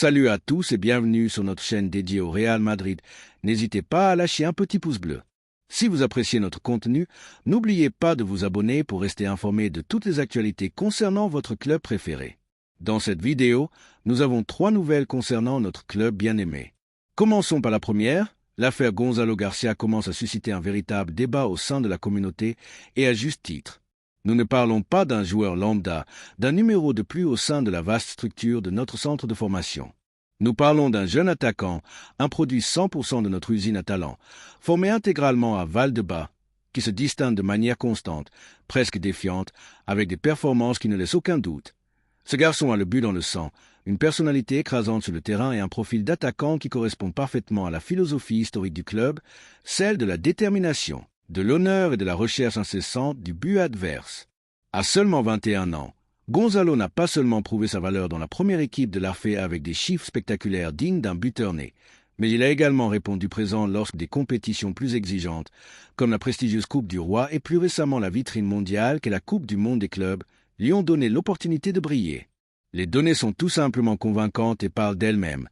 Salut à tous et bienvenue sur notre chaîne dédiée au Real Madrid. N'hésitez pas à lâcher un petit pouce bleu. Si vous appréciez notre contenu, n'oubliez pas de vous abonner pour rester informé de toutes les actualités concernant votre club préféré. Dans cette vidéo, nous avons 3 nouvelles concernant notre club bien-aimé. Commençons par la première. L'affaire Gonzalo Garcia commence à susciter un véritable débat au sein de la communauté et à juste titre. Nous ne parlons pas d'un joueur lambda, d'un numéro de plus au sein de la vaste structure de notre centre de formation. Nous parlons d'un jeune attaquant, un produit 100% de notre usine à talent, formé intégralement à Valdebebas, qui se distingue de manière constante, presque défiante, avec des performances qui ne laissent aucun doute. Ce garçon a le but dans le sang, une personnalité écrasante sur le terrain et un profil d'attaquant qui correspond parfaitement à la philosophie historique du club, celle de la détermination, de l'honneur et de la recherche incessante du but adverse. À seulement 21 ans, Gonzalo n'a pas seulement prouvé sa valeur dans la première équipe de l'Arfea avec des chiffres spectaculaires dignes d'un buteur né, mais il a également répondu présent lors des compétitions plus exigeantes, comme la prestigieuse Coupe du Roi et plus récemment la vitrine mondiale qu'est la Coupe du Monde des clubs, lui ont donné l'opportunité de briller. Les données sont tout simplement convaincantes et parlent d'elles-mêmes.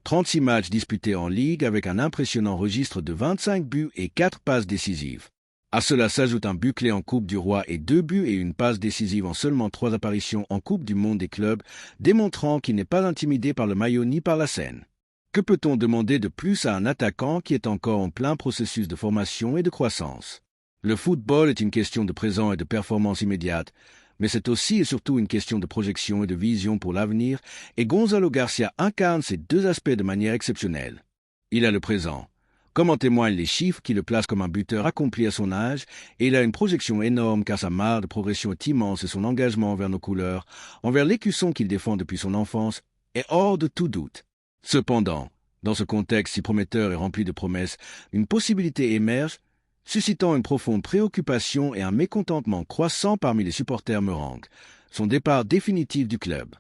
36 matchs disputés en Ligue avec un impressionnant registre de 25 buts et 4 passes décisives. À cela s'ajoute un but clé en Coupe du Roi et 2 buts et une passe décisive en seulement 3 apparitions en Coupe du Monde des clubs, démontrant qu'il n'est pas intimidé par le maillot ni par la scène. Que peut-on demander de plus à un attaquant qui est encore en plein processus de formation et de croissance? Le football est une question de présent et de performance immédiate, mais c'est aussi et surtout une question de projection et de vision pour l'avenir, et Gonzalo Garcia incarne ces deux aspects de manière exceptionnelle. Il a le présent, comme en témoignent les chiffres qui le placent comme un buteur accompli à son âge, et il a une projection énorme car sa marge de progression est immense et son engagement envers nos couleurs, envers l'écusson qu'il défend depuis son enfance, est hors de tout doute. Cependant, dans ce contexte si prometteur et rempli de promesses, une possibilité émerge, suscitant une profonde préoccupation et un mécontentement croissant parmi les supporters merengues, son départ définitif du club.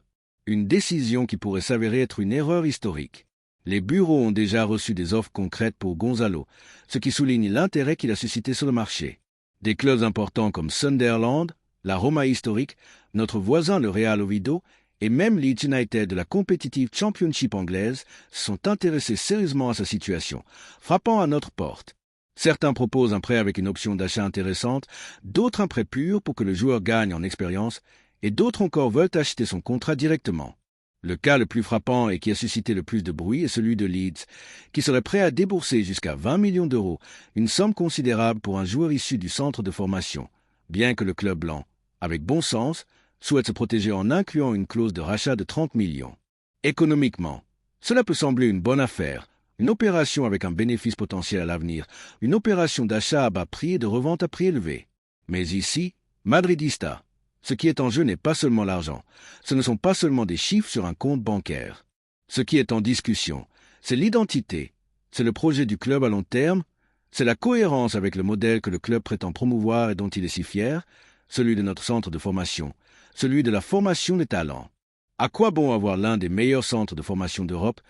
Une décision qui pourrait s'avérer être une erreur historique. Les bureaux ont déjà reçu des offres concrètes pour Gonzalo, ce qui souligne l'intérêt qu'il a suscité sur le marché. Des clubs importants comme Sunderland, la Roma historique, notre voisin le Real Oviedo et même Leeds United de la Competitive Championship anglaise se sont intéressés sérieusement à sa situation, frappant à notre porte. Certains proposent un prêt avec une option d'achat intéressante, d'autres un prêt pur pour que le joueur gagne en expérience, et d'autres encore veulent acheter son contrat directement. Le cas le plus frappant et qui a suscité le plus de bruit est celui de Leeds, qui serait prêt à débourser jusqu'à 20 millions d'euros, une somme considérable pour un joueur issu du centre de formation, bien que le club blanc, avec bon sens, souhaite se protéger en incluant une clause de rachat de 30 millions. Économiquement, cela peut sembler une bonne affaire, une opération avec un bénéfice potentiel à l'avenir, une opération d'achat à bas prix et de revente à prix élevé. Mais ici, Madridista, ce qui est en jeu n'est pas seulement l'argent, ce ne sont pas seulement des chiffres sur un compte bancaire. Ce qui est en discussion, c'est l'identité, c'est le projet du club à long terme, c'est la cohérence avec le modèle que le club prétend promouvoir et dont il est si fier, celui de notre centre de formation, celui de la formation des talents. À quoi bon avoir l'un des meilleurs centres de formation d'Europe,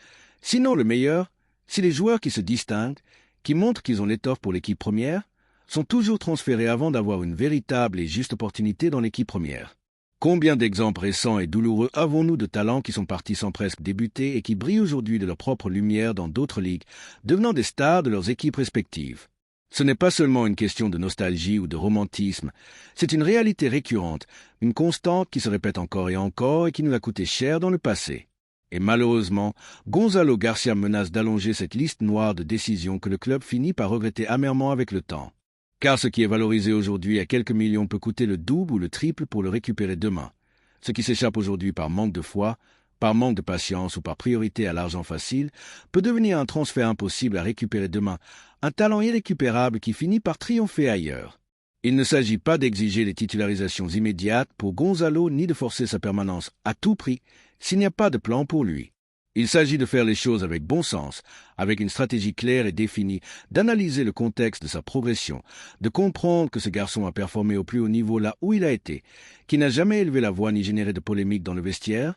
sinon le meilleur, si les joueurs qui se distinguent, qui montrent qu'ils ont l'étoffe pour l'équipe première, sont toujours transférés avant d'avoir une véritable et juste opportunité dans l'équipe première. Combien d'exemples récents et douloureux avons-nous de talents qui sont partis sans presque débuter et qui brillent aujourd'hui de leur propre lumière dans d'autres ligues, devenant des stars de leurs équipes respectives? Ce n'est pas seulement une question de nostalgie ou de romantisme, c'est une réalité récurrente, une constante qui se répète encore et qui nous a coûté cher dans le passé. Et malheureusement, Gonzalo Garcia menace d'allonger cette liste noire de décisions que le club finit par regretter amèrement avec le temps. Car ce qui est valorisé aujourd'hui à quelques millions peut coûter le double ou le triple pour le récupérer demain. Ce qui s'échappe aujourd'hui par manque de foi, par manque de patience ou par priorité à l'argent facile, peut devenir un transfert impossible à récupérer demain, un talent irrécupérable qui finit par triompher ailleurs. Il ne s'agit pas d'exiger les titularisations immédiates pour Gonzalo ni de forcer sa permanence à tout prix s'il n'y a pas de plan pour lui. Il s'agit de faire les choses avec bon sens, avec une stratégie claire et définie, d'analyser le contexte de sa progression, de comprendre que ce garçon a performé au plus haut niveau là où il a été, qu'il n'a jamais élevé la voix ni généré de polémique dans le vestiaire,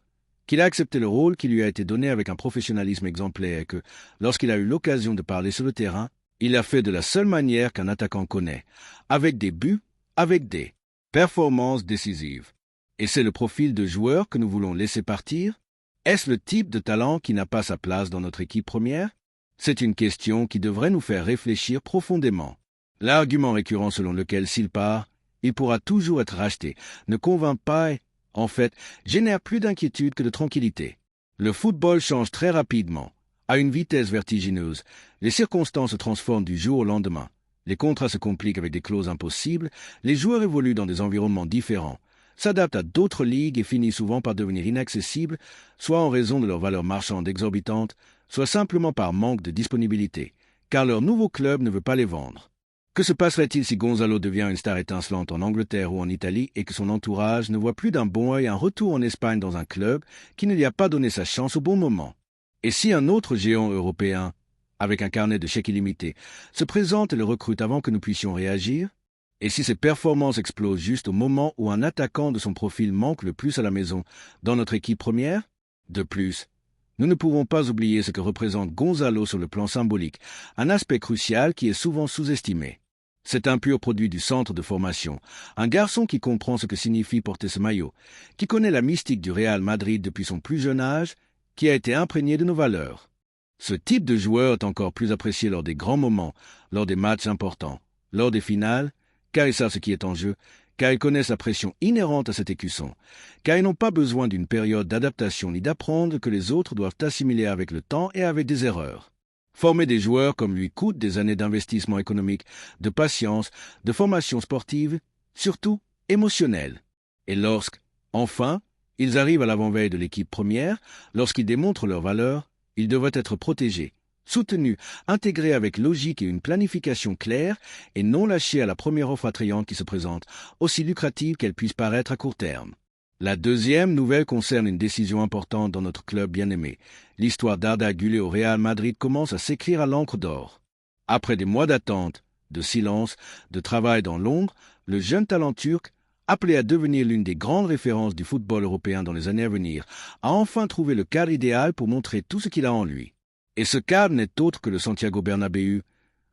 qu'il a accepté le rôle qui lui a été donné avec un professionnalisme exemplaire et que, lorsqu'il a eu l'occasion de parler sur le terrain, il l'a fait de la seule manière qu'un attaquant connaît, avec des buts, avec des performances décisives. Et c'est le profil de joueur que nous voulons laisser partir? Est-ce le type de talent qui n'a pas sa place dans notre équipe première? C'est une question qui devrait nous faire réfléchir profondément. L'argument récurrent selon lequel s'il part, il pourra toujours être racheté, ne convainc pas et, en fait, génère plus d'inquiétude que de tranquillité. Le football change très rapidement, à une vitesse vertigineuse. Les circonstances se transforment du jour au lendemain. Les contrats se compliquent avec des clauses impossibles, les joueurs évoluent dans des environnements différents, s'adaptent à d'autres ligues et finissent souvent par devenir inaccessibles, soit en raison de leur valeur marchande exorbitante, soit simplement par manque de disponibilité, car leur nouveau club ne veut pas les vendre. Que se passerait-il si Gonzalo devient une star étincelante en Angleterre ou en Italie et que son entourage ne voit plus d'un bon œil un retour en Espagne dans un club qui ne lui a pas donné sa chance au bon moment? Et si un autre géant européen, avec un carnet de chèques illimité, se présente et le recrute avant que nous puissions réagir? Et si ses performances explosent juste au moment où un attaquant de son profil manque le plus à la maison dans notre équipe première? De plus, nous ne pouvons pas oublier ce que représente Gonzalo sur le plan symbolique, un aspect crucial qui est souvent sous-estimé. C'est un pur produit du centre de formation, un garçon qui comprend ce que signifie porter ce maillot, qui connaît la mystique du Real Madrid depuis son plus jeune âge, qui a été imprégné de nos valeurs. Ce type de joueur est encore plus apprécié lors des grands moments, lors des matchs importants, lors des finales, car ils savent ce qui est en jeu, car ils connaissent la pression inhérente à cet écusson, car ils n'ont pas besoin d'une période d'adaptation ni d'apprendre que les autres doivent assimiler avec le temps et avec des erreurs. Former des joueurs comme lui coûte des années d'investissement économique, de patience, de formation sportive, surtout émotionnelle. Et lorsque, enfin, ils arrivent à l'avant-veille de l'équipe première, lorsqu'ils démontrent leurs valeurs, ils devraient être protégés, soutenus, intégrés avec logique et une planification claire, et non lâchés à la première offre attrayante qui se présente, aussi lucrative qu'elle puisse paraître à court terme. La deuxième nouvelle concerne une décision importante dans notre club bien-aimé. L'histoire d'Arda Güler au Real Madrid commence à s'écrire à l'encre d'or. Après des mois d'attente, de silence, de travail dans l'ombre, le jeune talent turc, appelé à devenir l'une des grandes références du football européen dans les années à venir, a enfin trouvé le cadre idéal pour montrer tout ce qu'il a en lui. Et ce cadre n'est autre que le Santiago Bernabéu,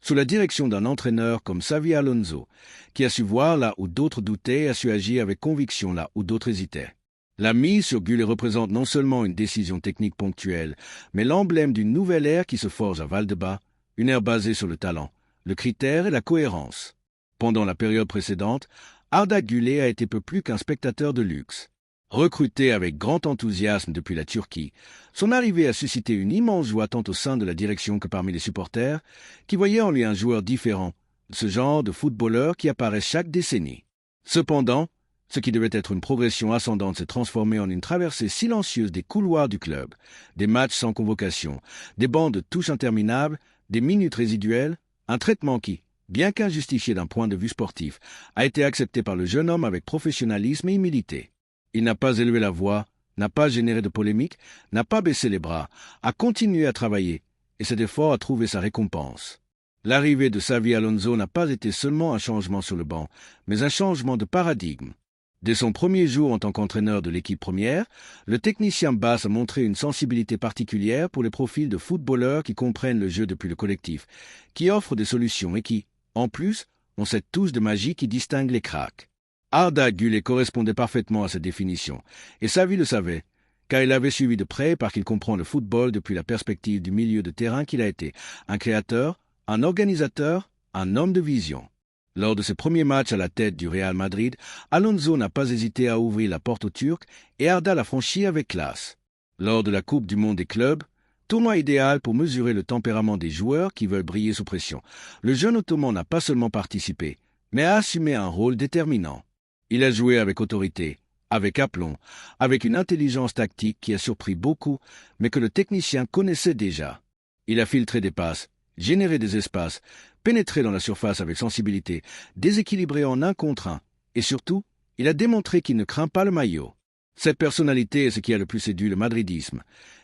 sous la direction d'un entraîneur comme Xavi Alonso, qui a su voir là où d'autres doutaient et a su agir avec conviction là où d'autres hésitaient. La mise sur Güler représente non seulement une décision technique ponctuelle, mais l'emblème d'une nouvelle ère qui se forge à Valdebebas, une ère basée sur le talent, le critère et la cohérence. Pendant la période précédente, Arda Güler a été peu plus qu'un spectateur de luxe. Recruté avec grand enthousiasme depuis la Turquie, son arrivée a suscité une immense joie tant au sein de la direction que parmi les supporters, qui voyaient en lui un joueur différent, ce genre de footballeur qui apparaît chaque décennie. Cependant, ce qui devait être une progression ascendante s'est transformé en une traversée silencieuse des couloirs du club, des matchs sans convocation, des bancs de touche interminables, des minutes résiduelles, un traitement qui, bien qu'injustifié d'un point de vue sportif, a été accepté par le jeune homme avec professionnalisme et humilité. Il n'a pas élevé la voix, n'a pas généré de polémique, n'a pas baissé les bras, a continué à travailler, et cet effort a trouvé sa récompense. L'arrivée de Xavi Alonso n'a pas été seulement un changement sur le banc, mais un changement de paradigme. Dès son premier jour en tant qu'entraîneur de l'équipe première, le technicien basse a montré une sensibilité particulière pour les profils de footballeurs qui comprennent le jeu depuis le collectif, qui offrent des solutions et qui, en plus, ont cette touche de magie qui distingue les cracks. Arda Güler correspondait parfaitement à cette définition, et Xavi le savait, car il l'avait suivi de près parce qu'il comprend le football depuis la perspective du milieu de terrain qu'il a été, un créateur, un organisateur, un homme de vision. Lors de ses premiers matchs à la tête du Real Madrid, Alonso n'a pas hésité à ouvrir la porte aux Turcs et Arda l'a franchie avec classe. Lors de la Coupe du Monde des clubs, tournoi idéal pour mesurer le tempérament des joueurs qui veulent briller sous pression, le jeune Ottoman n'a pas seulement participé, mais a assumé un rôle déterminant. Il a joué avec autorité, avec aplomb, avec une intelligence tactique qui a surpris beaucoup, mais que le technicien connaissait déjà. Il a filtré des passes, généré des espaces, pénétré dans la surface avec sensibilité, déséquilibré en 1 contre 1, et surtout, il a démontré qu'il ne craint pas le maillot. Cette personnalité est ce qui a le plus séduit le madridisme,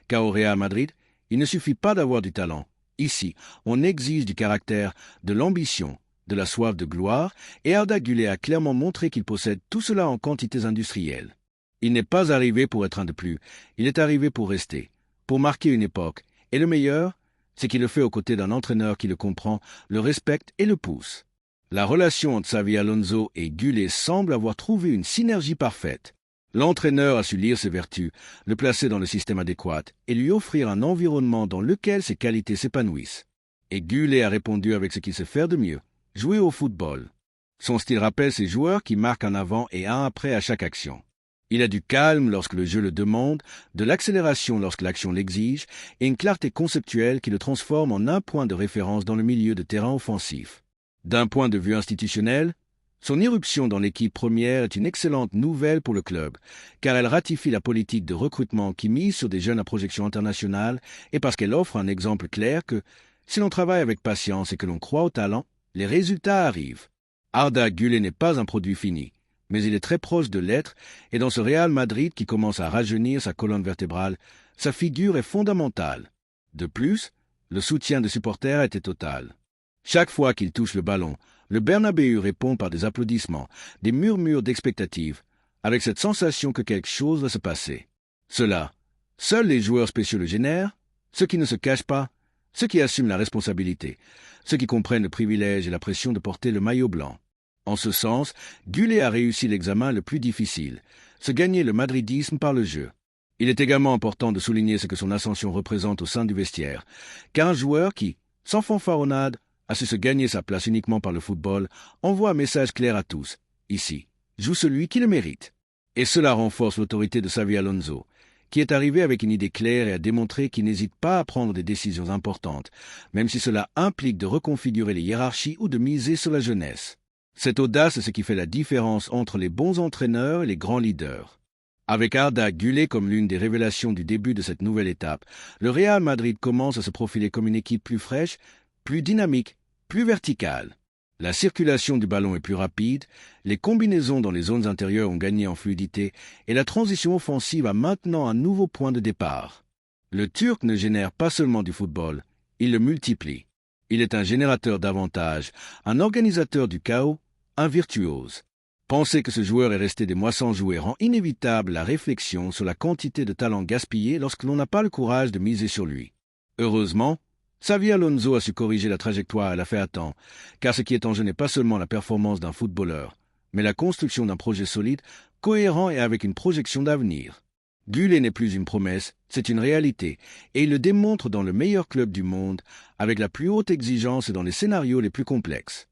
car au Real Madrid, il ne suffit pas d'avoir du talent. Ici, on exige du caractère, de l'ambition, de la soif de gloire, et Arda Güler a clairement montré qu'il possède tout cela en quantités industrielles. Il n'est pas arrivé pour être un de plus, il est arrivé pour rester, pour marquer une époque, et le meilleur, c'est qu'il le fait aux côtés d'un entraîneur qui le comprend, le respecte et le pousse. La relation entre Xavi Alonso et Güler semble avoir trouvé une synergie parfaite. L'entraîneur a su lire ses vertus, le placer dans le système adéquat et lui offrir un environnement dans lequel ses qualités s'épanouissent. Et Gullet a répondu avec ce qu'il sait faire de mieux, jouer au football. Son style rappelle ces joueurs qui marquent un avant et un après à chaque action. Il a du calme lorsque le jeu le demande, de l'accélération lorsque l'action l'exige, et une clarté conceptuelle qui le transforme en un point de référence dans le milieu de terrain offensif. D'un point de vue institutionnel, son irruption dans l'équipe première est une excellente nouvelle pour le club, car elle ratifie la politique de recrutement qui mise sur des jeunes à projection internationale et parce qu'elle offre un exemple clair que, si l'on travaille avec patience et que l'on croit au talent, les résultats arrivent. Arda Güler n'est pas un produit fini, mais il est très proche de l'être, et dans ce Real Madrid qui commence à rajeunir sa colonne vertébrale, sa figure est fondamentale. De plus, le soutien des supporters était total. Chaque fois qu'il touche le ballon, le Bernabéu répond par des applaudissements, des murmures d'expectative, avec cette sensation que quelque chose va se passer. Cela, seuls les joueurs spéciaux le génèrent, ceux qui ne se cachent pas, ceux qui assument la responsabilité, ceux qui comprennent le privilège et la pression de porter le maillot blanc. En ce sens, Güler a réussi l'examen le plus difficile, se gagner le madridisme par le jeu. Il est également important de souligner ce que son ascension représente au sein du vestiaire, car un joueur qui, sans fanfaronnade, a su se gagner sa place uniquement par le football, envoie un message clair à tous. Ici, joue celui qui le mérite. Et cela renforce l'autorité de Xavi Alonso, qui est arrivé avec une idée claire et a démontré qu'il n'hésite pas à prendre des décisions importantes, même si cela implique de reconfigurer les hiérarchies ou de miser sur la jeunesse. Cette audace est ce qui fait la différence entre les bons entraîneurs et les grands leaders. Avec Arda Güler comme l'une des révélations du début de cette nouvelle étape, le Real Madrid commence à se profiler comme une équipe plus fraîche, plus dynamique, plus verticale. La circulation du ballon est plus rapide, les combinaisons dans les zones intérieures ont gagné en fluidité et la transition offensive a maintenant un nouveau point de départ. Le Turc ne génère pas seulement du football, il le multiplie. Il est un générateur d'avantages, un organisateur du chaos, un virtuose. Penser que ce joueur est resté des mois sans jouer rend inévitable la réflexion sur la quantité de talent gaspillé lorsque l'on n'a pas le courage de miser sur lui. Heureusement, Xavi Alonso a su corriger la trajectoire et l'a fait à temps, car ce qui est en jeu n'est pas seulement la performance d'un footballeur, mais la construction d'un projet solide, cohérent et avec une projection d'avenir. Güler n'est plus une promesse, c'est une réalité, et il le démontre dans le meilleur club du monde, avec la plus haute exigence et dans les scénarios les plus complexes.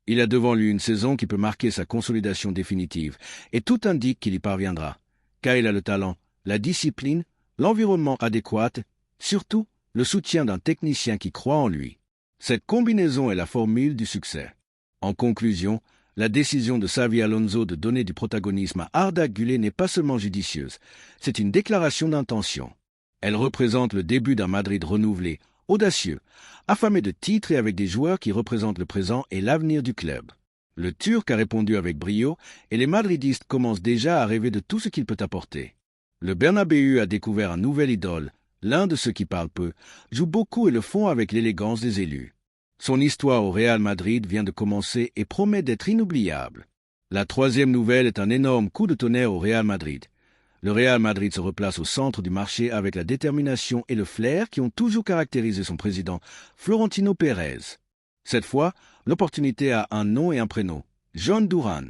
Il a devant lui une saison qui peut marquer sa consolidation définitive, et tout indique qu'il y parviendra, car il a le talent, la discipline, l'environnement adéquat, surtout le soutien d'un technicien qui croit en lui. Cette combinaison est la formule du succès. En conclusion, la décision de Xavi Alonso de donner du protagonisme à Arda Güler n'est pas seulement judicieuse, c'est une déclaration d'intention. Elle représente le début d'un Madrid renouvelé, audacieux, affamé de titres et avec des joueurs qui représentent le présent et l'avenir du club. Le Turc a répondu avec brio et les madridistes commencent déjà à rêver de tout ce qu'il peut apporter. Le Bernabéu a découvert un nouvel idole, l'un de ceux qui parlent peu, joue beaucoup et le font avec l'élégance des élus. Son histoire au Real Madrid vient de commencer et promet d'être inoubliable. La troisième nouvelle est un énorme coup de tonnerre au Real Madrid. Le Real Madrid se replace au centre du marché avec la détermination et le flair qui ont toujours caractérisé son président, Florentino Pérez. Cette fois, l'opportunité a un nom et un prénom, John Duran.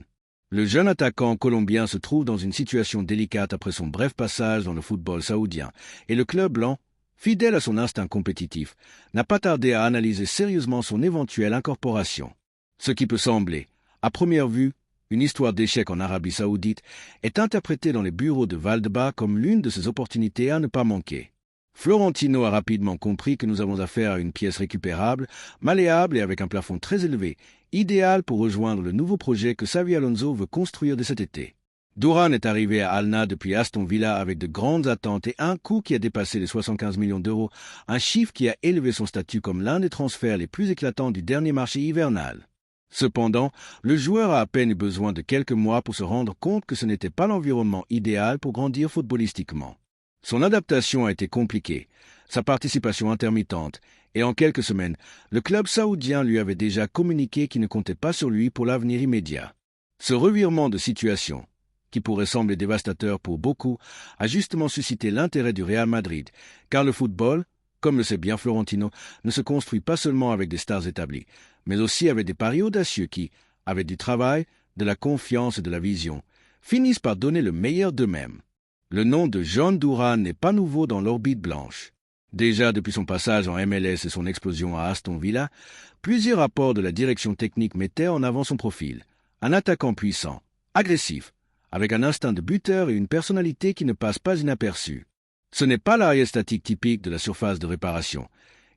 Le jeune attaquant colombien se trouve dans une situation délicate après son bref passage dans le football saoudien, et le club blanc, fidèle à son instinct compétitif, n'a pas tardé à analyser sérieusement son éventuelle incorporation. Ce qui peut sembler, à première vue, une histoire d'échec en Arabie saoudite, est interprété dans les bureaux de Valdebebas comme l'une de ces opportunités à ne pas manquer. Florentino a rapidement compris que nous avons affaire à une pièce récupérable, malléable et avec un plafond très élevé, idéal pour rejoindre le nouveau projet que Xavi Alonso veut construire dès cet été. Duran est arrivé à Al-Nassr depuis Aston Villa avec de grandes attentes et un coût qui a dépassé les 75 millions d'euros, un chiffre qui a élevé son statut comme l'un des transferts les plus éclatants du dernier marché hivernal. Cependant, le joueur a à peine eu besoin de quelques mois pour se rendre compte que ce n'était pas l'environnement idéal pour grandir footballistiquement. Son adaptation a été compliquée, sa participation intermittente, et en quelques semaines, le club saoudien lui avait déjà communiqué qu'il ne comptait pas sur lui pour l'avenir immédiat. Ce revirement de situation, qui pourrait sembler dévastateur pour beaucoup, a justement suscité l'intérêt du Real Madrid, car le football, comme le sait bien Florentino, ne se construit pas seulement avec des stars établies, mais aussi avec des paris audacieux qui, avec du travail, de la confiance et de la vision, finissent par donner le meilleur d'eux-mêmes. Le nom de John Duran n'est pas nouveau dans l'orbite blanche. Déjà depuis son passage en MLS et son explosion à Aston Villa, plusieurs rapports de la direction technique mettaient en avant son profil. Un attaquant puissant, agressif, avec un instinct de buteur et une personnalité qui ne passe pas inaperçue. Ce n'est pas l'arrière statique typique de la surface de réparation.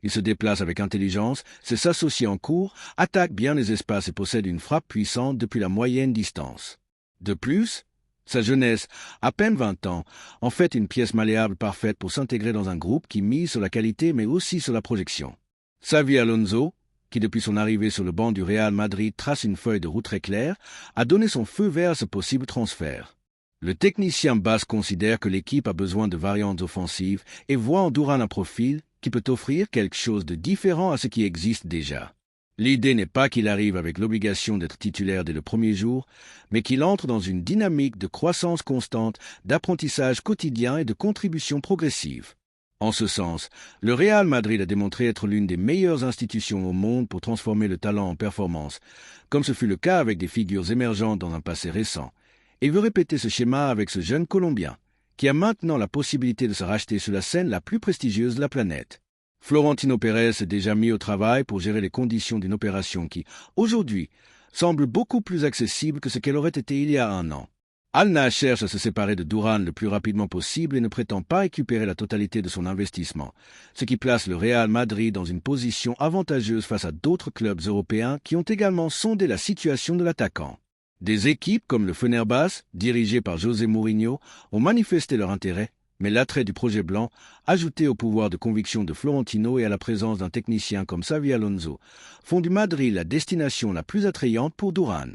Il se déplace avec intelligence, sait s'associer en cours, attaque bien les espaces et possède une frappe puissante depuis la moyenne distance. De plus, sa jeunesse, à peine 20 ans, en fait une pièce malléable parfaite pour s'intégrer dans un groupe qui mise sur la qualité mais aussi sur la projection. Xavi Alonso, qui depuis son arrivée sur le banc du Real Madrid trace une feuille de route très claire, a donné son feu vert à ce possible transfert. Le technicien basque considère que l'équipe a besoin de variantes offensives et voit en Duran un profil qui peut offrir quelque chose de différent à ce qui existe déjà. L'idée n'est pas qu'il arrive avec l'obligation d'être titulaire dès le premier jour, mais qu'il entre dans une dynamique de croissance constante, d'apprentissage quotidien et de contribution progressive. En ce sens, le Real Madrid a démontré être l'une des meilleures institutions au monde pour transformer le talent en performance, comme ce fut le cas avec des figures émergentes dans un passé récent, et veut répéter ce schéma avec ce jeune Colombien, qui a maintenant la possibilité de se racheter sur la scène la plus prestigieuse de la planète. Florentino Pérez s'est déjà mis au travail pour gérer les conditions d'une opération qui, aujourd'hui, semble beaucoup plus accessible que ce qu'elle aurait été il y a un an. Al-Nassr cherche à se séparer de Duran le plus rapidement possible et ne prétend pas récupérer la totalité de son investissement, ce qui place le Real Madrid dans une position avantageuse face à d'autres clubs européens qui ont également sondé la situation de l'attaquant. Des équipes comme le Fenerbahçe, dirigé par José Mourinho, ont manifesté leur intérêt, mais l'attrait du projet blanc, ajouté au pouvoir de conviction de Florentino et à la présence d'un technicien comme Xavi Alonso, font du Madrid la destination la plus attrayante pour Duran.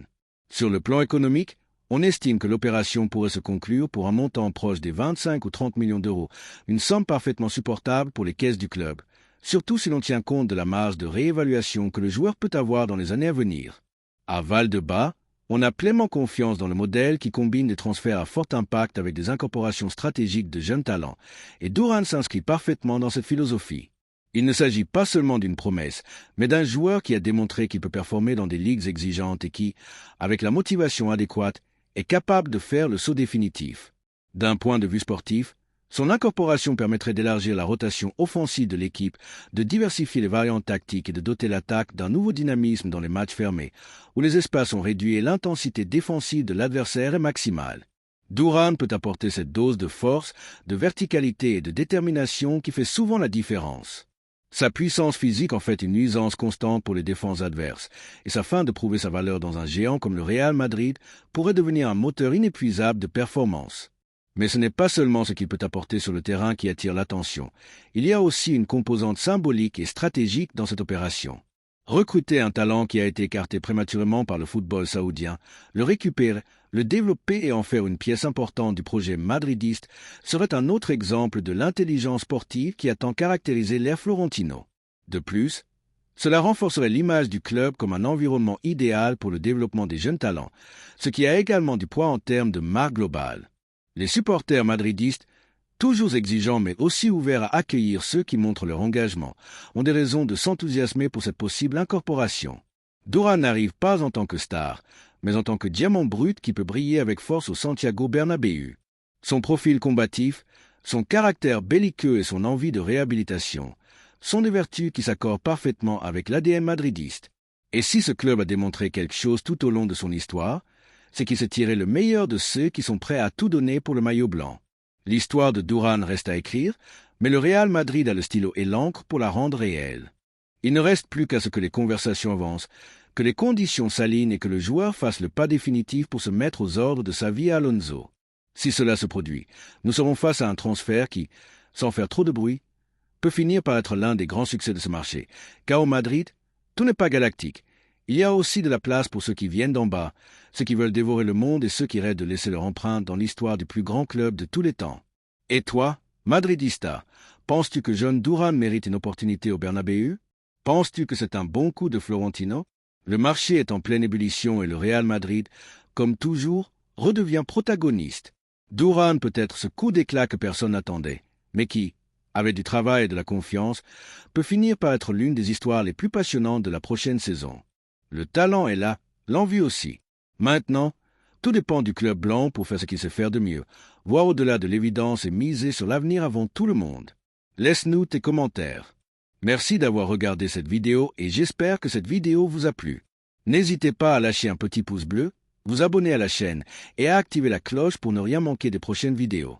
Sur le plan économique, on estime que l'opération pourrait se conclure pour un montant proche des 25 ou 30 millions d'euros, une somme parfaitement supportable pour les caisses du club, surtout si l'on tient compte de la marge de réévaluation que le joueur peut avoir dans les années à venir. À Val-de-Bas, on a pleinement confiance dans le modèle qui combine des transferts à fort impact avec des incorporations stratégiques de jeunes talents, et Duran s'inscrit parfaitement dans cette philosophie. Il ne s'agit pas seulement d'une promesse, mais d'un joueur qui a démontré qu'il peut performer dans des ligues exigeantes et qui, avec la motivation adéquate, est capable de faire le saut définitif. D'un point de vue sportif, son incorporation permettrait d'élargir la rotation offensive de l'équipe, de diversifier les variantes tactiques et de doter l'attaque d'un nouveau dynamisme dans les matchs fermés, où les espaces sont réduits et l'intensité défensive de l'adversaire est maximale. Duran peut apporter cette dose de force, de verticalité et de détermination qui fait souvent la différence. Sa puissance physique en fait une nuisance constante pour les défenses adverses, et sa fin de prouver sa valeur dans un géant comme le Real Madrid pourrait devenir un moteur inépuisable de performance. Mais ce n'est pas seulement ce qu'il peut apporter sur le terrain qui attire l'attention. Il y a aussi une composante symbolique et stratégique dans cette opération. Recruter un talent qui a été écarté prématurément par le football saoudien, le récupérer, le développer et en faire une pièce importante du projet madridiste serait un autre exemple de l'intelligence sportive qui a tant caractérisé l'ère Florentino. De plus, cela renforcerait l'image du club comme un environnement idéal pour le développement des jeunes talents, ce qui a également du poids en termes de marque globale. Les supporters madridistes, toujours exigeants mais aussi ouverts à accueillir ceux qui montrent leur engagement, ont des raisons de s'enthousiasmer pour cette possible incorporation. Duran n'arrive pas en tant que star, mais en tant que diamant brut qui peut briller avec force au Santiago Bernabéu. Son profil combatif, son caractère belliqueux et son envie de réhabilitation sont des vertus qui s'accordent parfaitement avec l'ADN madridiste. Et si ce club a démontré quelque chose tout au long de son histoire, c'est qu'il s'est tiré le meilleur de ceux qui sont prêts à tout donner pour le maillot blanc. L'histoire de Duran reste à écrire, mais le Real Madrid a le stylo et l'encre pour la rendre réelle. Il ne reste plus qu'à ce que les conversations avancent, que les conditions s'alignent et que le joueur fasse le pas définitif pour se mettre aux ordres de Xavi Alonso. Si cela se produit, nous serons face à un transfert qui, sans faire trop de bruit, peut finir par être l'un des grands succès de ce marché, car au Madrid, tout n'est pas galactique. Il y a aussi de la place pour ceux qui viennent d'en bas, ceux qui veulent dévorer le monde et ceux qui rêvent de laisser leur empreinte dans l'histoire du plus grand club de tous les temps. Et toi, Madridista, penses-tu que John Duran mérite une opportunité au Bernabéu? Penses-tu que c'est un bon coup de Florentino? Le marché est en pleine ébullition et le Real Madrid, comme toujours, redevient protagoniste. Duran peut être ce coup d'éclat que personne n'attendait, mais qui, avec du travail et de la confiance, peut finir par être l'une des histoires les plus passionnantes de la prochaine saison. Le talent est là, l'envie aussi. Maintenant, Tout dépend du club blanc pour faire ce qu'il sait faire de mieux, voir au-delà de l'évidence et miser sur l'avenir avant tout le monde. Laisse-nous tes commentaires. Merci d'avoir regardé cette vidéo et j'espère que cette vidéo vous a plu. N'hésitez pas à lâcher un petit pouce bleu, vous abonner à la chaîne et à activer la cloche pour ne rien manquer des prochaines vidéos.